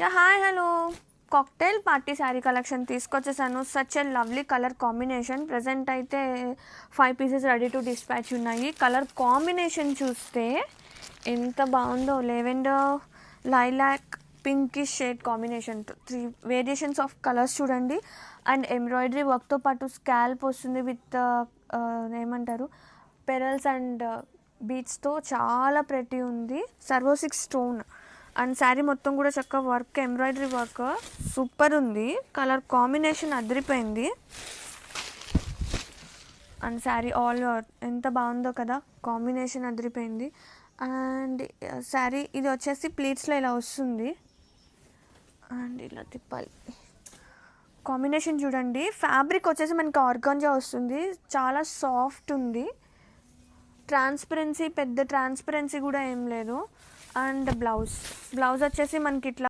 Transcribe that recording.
Yeah hi hello cocktail party sari collection తీసుకొచ్చేసాను. Such a lovely colour combination. Present అయితే 5 pieces ready to dispatch ఉన్నాయి. Colour combination చూస్తే ఎంత బాగుందో, lavender, lilac, pinkish shade combination. 3 variations of colours చూడండి. And embroidery వర్క్తో పాటు scalp వస్తుంది విత్ ఏమంటారు పెరల్స్ అండ్ బీట్స్తో చాలా ప్రెటీ ఉంది. సర్వోసిక్స్ స్టోన్ అండ్ శారీ మొత్తం కూడా చక్కగా వర్క్, ఎంబ్రాయిడరీ వర్క్ సూపర్ ఉంది. కలర్ కాంబినేషన్ అదిరిపోయింది. అండ్ శారీ ఆల్ ఎంత బాగుందో కదా, కాంబినేషన్ అదిరిపోయింది. అండ్ శారీ ఇది వచ్చేసి ప్లీట్స్లో ఇలా వస్తుంది. అండ్ ఇలా తిప్పాలి. కాంబినేషన్ చూడండి. ఫ్యాబ్రిక్ వచ్చేసి మనకి ఆర్గాంజా వస్తుంది. చాలా సాఫ్ట్ ఉంది. ట్రాన్స్పరెన్సీ, పెద్ద ట్రాన్స్పరెన్సీ కూడా ఏం లేదు. అండ్ బ్లౌజ్ వచ్చేసి మనకి ఇట్లా